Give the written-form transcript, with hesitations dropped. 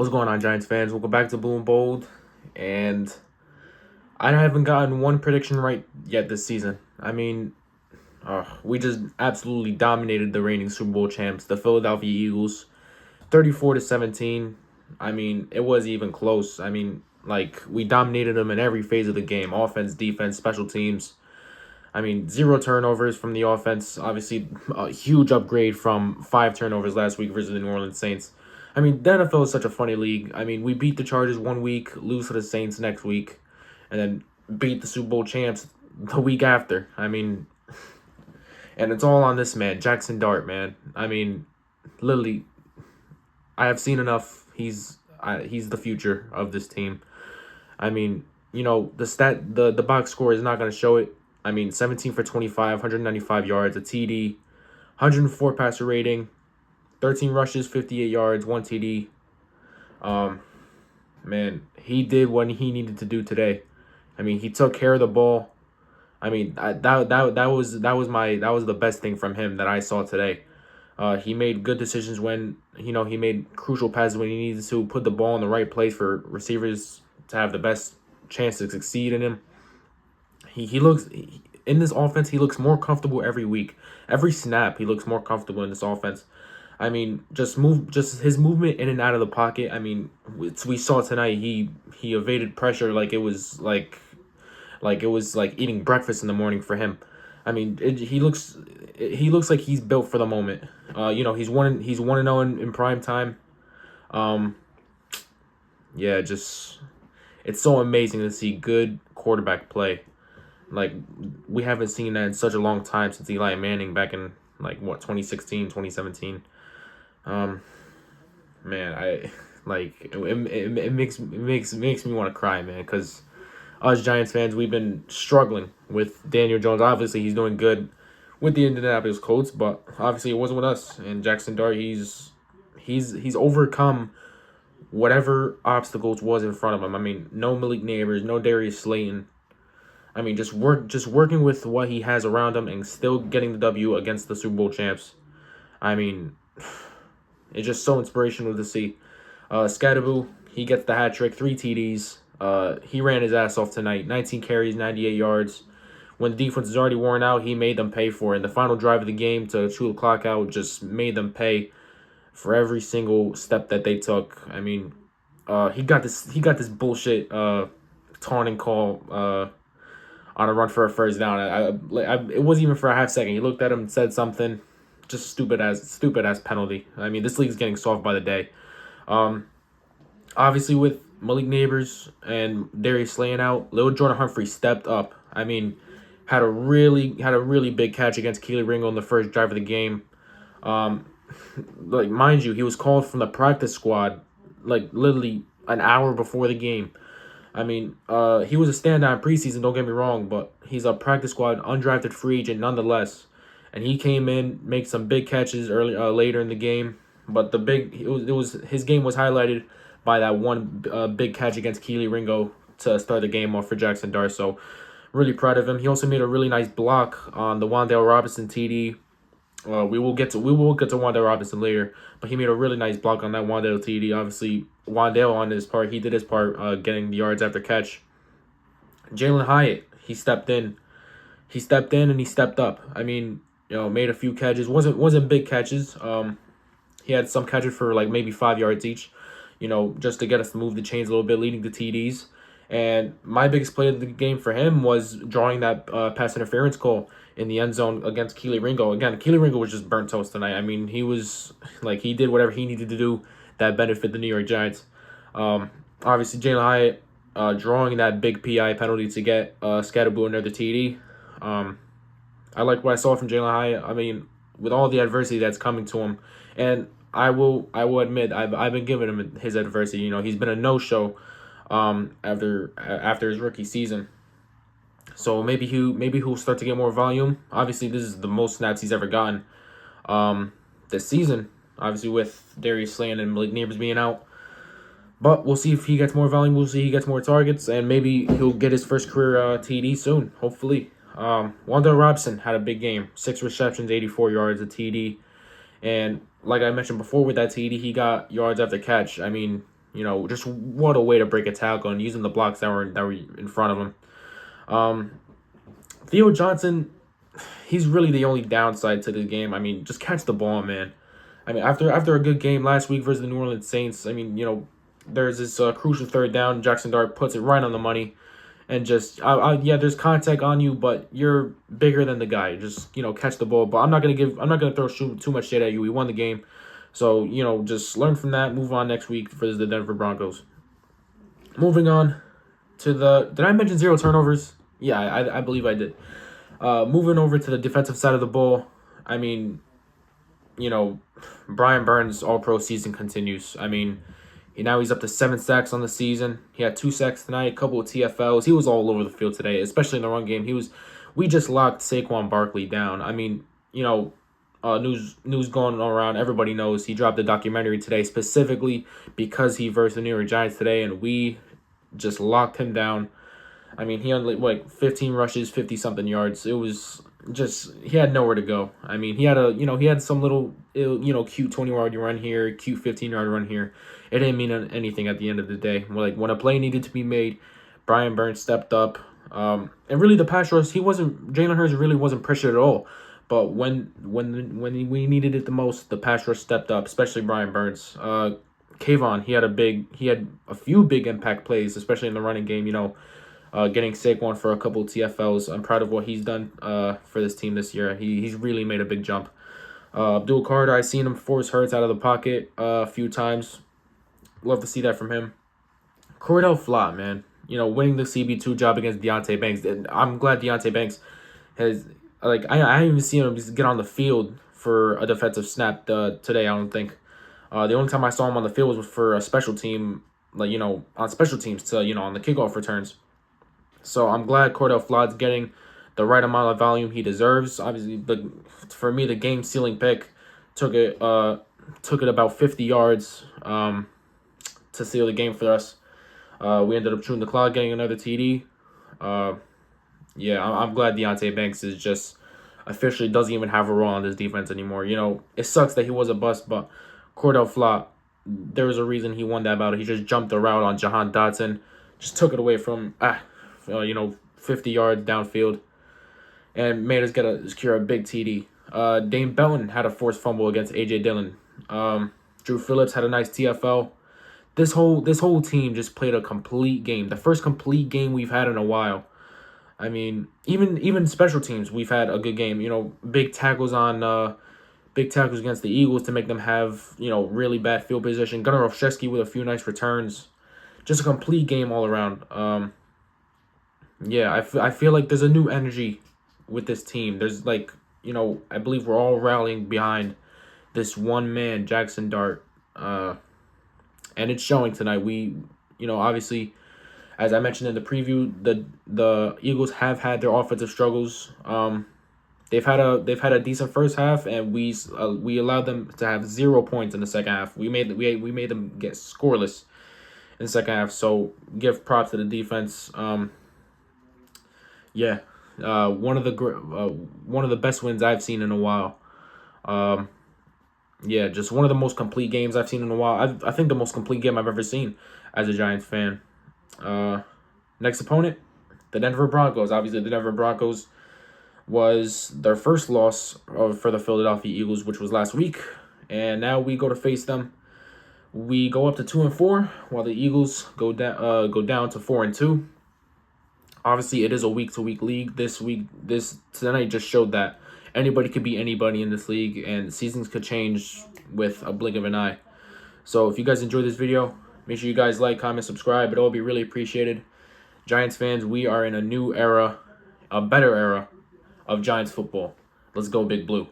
What's going on, Giants fans? Welcome back to Blue and Bold. And I haven't gotten one prediction right yet this season. We just absolutely dominated the reigning Super Bowl champs, the Philadelphia Eagles, 34-17. It wasn't even close. We dominated them in every phase of the game: offense, defense, special teams. Zero turnovers from the offense. Obviously, a huge upgrade from 5 turnovers last week versus the New Orleans Saints. The NFL is such a funny league. We beat the Chargers one week, lose to the Saints next week, and then beat the Super Bowl champs the week after. And it's all on this man, Jackson Dart, man. Literally, I have seen enough. He's the future of this team. The box score is not going to show it. 17 for 25, 195 yards, a TD, 104 passer rating, 13 rushes, 58 yards, 1 TD. He did what he needed to do today. He took care of the ball. That was the best thing from him that I saw today. He made good decisions when he made crucial passes when he needed to put the ball in the right place for receivers to have the best chance to succeed in him. In this offense, he looks more comfortable every week. Every snap, he looks more comfortable in this offense. Just his movement in and out of the pocket. We saw tonight. He evaded pressure like it was like eating breakfast in the morning for him. He looks like he's built for the moment. He's 1-0 in prime time. It's so amazing to see good quarterback play. We haven't seen that in such a long time since Eli Manning back in 2016, 2017. It makes me want to cry, man, because us Giants fans, we've been struggling with Daniel Jones. Obviously, he's doing good with the Indianapolis Colts, but obviously it wasn't with us. And Jackson Dart, he's overcome whatever obstacles was in front of him. No Malik Neighbors, no Darius Slayton. Just working with what he has around him and still getting the W against the Super Bowl champs. It's just so inspirational to see. Scadaboo, he gets the hat trick, 3 TDs. He ran his ass off tonight. 19 carries, 98 yards. When the defense is already worn out, he made them pay for it. And the final drive of the game to chew the clock out just made them pay for every single step that they took. He got this bullshit taunting call on a run for a first down. It wasn't even for a half second. He looked at him and said something. Just stupid ass penalty. This league's getting soft by the day. Obviously with Malik Neighbors and Darius Slayton out, Lil Jordan Humphrey stepped up. Had a really big catch against Keely Ringo in the first drive of the game. Mind you, he was called from the practice squad literally an hour before the game. He was a standout in preseason, don't get me wrong, but he's a practice squad undrafted free agent nonetheless. And he came in, make some big catches later in the game. But his game was highlighted by that one big catch against Keely Ringo to start the game off for Jackson Dart. So really proud of him. He also made a really nice block on the Wan'Dale Robinson TD. We will get to Wan'Dale Robinson later, but he made a really nice block on that Wan'Dale TD. Obviously, Wan'Dale on his part, he did his part, getting the yards after catch. Jalen Hyatt, he stepped in and he stepped up. Made a few catches. Wasn't big catches. He had some catches for maybe 5 yards each, just to get us to move the chains a little bit, leading to TDs. And my biggest play of the game for him was drawing that pass interference call in the end zone against Keely Ringo. Again, Keely Ringo was just burnt toast tonight. He was he did whatever he needed to do that benefit the New York Giants. Obviously, Jalen Hyatt drawing that big PI penalty to get Scadaboo another TD. I like what I saw from Jalen Hyatt. With all the adversity that's coming to him, and I will admit I've been giving him his adversity. He's been a no-show after his rookie season. So maybe he'll start to get more volume. Obviously, this is the most snaps he's ever gotten this season. Obviously, with Darius Slayton and Malik Neighbors being out. But we'll see if he gets more volume. We'll see if he gets more targets, and maybe he'll get his first career TD soon, hopefully. Wan'Dale Robinson had a big game. 6 receptions, 84 yards, a TD. And like I mentioned before with that TD, he got yards after catch. Just what a way to break a tackle and using the blocks that were in front of him. Um, Theo Johnson, he's really the only downside to the game. I mean, just catch the ball, man. I mean, after a good game last week versus the New Orleans Saints, I mean, there's this crucial third down. Jackson Dart puts it right on the money, and just, yeah, there's contact on you, but you're bigger than the guy. Just catch the ball. But I'm not gonna throw too much shade at you. We won the game, so just learn from that. Move on next week for the Denver Broncos. Moving on to did I mention 0 turnovers? Yeah, I believe I did. Moving over to the defensive side of the ball, I mean, you know, Brian Burns' All-Pro season continues. I mean, he's up to 7 sacks on the season. He had 2 sacks tonight, a couple of TFLs. He was all over the field today, especially in the run game. We just locked Saquon Barkley down. I mean, news going around. Everybody knows he dropped a documentary today specifically because he versed the New York Giants today, and we just locked him down. I mean, he had like 15 rushes, 50 something yards. It was just he had nowhere to go. I mean, he had some little cute 20-yard run here, cute 15-yard run here. It didn't mean anything at the end of the day. Like when a play needed to be made, Brian Burns stepped up. And really the pass rush, Jalen Hurts really wasn't pressured at all. But when we needed it the most, the pass rush stepped up, especially Brian Burns. Kayvon, he had a few big impact plays, especially in the running game. Getting Saquon for a couple TFLs. I'm proud of what he's done for this team this year. He's really made a big jump. Abdul Carter, I've seen him force Hurts out of the pocket a few times. Love to see that from him. Cordell Flott, man. Winning the CB2 job against Deonte Banks. And I'm glad Deonte Banks has, I haven't even seen him just get on the field for a defensive snap today, I don't think. The only time I saw him on the field was for a special team, on special teams to, on the kickoff returns. So I'm glad Cordell Flott's getting the right amount of volume he deserves. Obviously, for me, the game-sealing pick took it about 50 yards to seal the game for us. We ended up chewing the clock, getting another TD. Yeah, I'm glad Deonte Banks is just officially doesn't even have a role on this defense anymore. It sucks that he was a bust, but Cordell Flott, there was a reason he won that battle. He just jumped the route on Jahan Dotson, just took it away from 50 yards downfield, and made us secure a big TD. Dane Belton had a forced fumble against A.J. Dillon. Drew Phillips had a nice TFL. This whole team just played a complete game. The first complete game we've had in a while. I mean, even special teams, we've had a good game. Big tackles against the Eagles to make them have really bad field position. Gunnar Olszewski with a few nice returns. Just a complete game all around. Yeah, I feel like there's a new energy with this team. There's I believe we're all rallying behind this one man, Jackson Dart. And it's showing tonight. We, obviously, as I mentioned in the preview, the Eagles have had their offensive struggles. They've had a decent first half, and we allowed them to have 0 points in the second half. We made them get scoreless in the second half. So give props to the defense. Yeah, one of the best wins I've seen in a while. Yeah, just one of the most complete games I've seen in a while. I think the most complete game I've ever seen as a Giants fan. Next opponent, the Denver Broncos. Obviously, the Denver Broncos was their first loss for the Philadelphia Eagles, which was last week, and now we go to face them. We go up to 2-4, while the Eagles go down to 4-2. Obviously, it is a week-to-week league. This tonight just showed that anybody could be anybody in this league, and seasons could change with a blink of an eye. So if you guys enjoyed this video, make sure you guys like, comment, subscribe. It'll be really appreciated. Giants fans, we are in a new era, a better era of Giants football. Let's go Big Blue.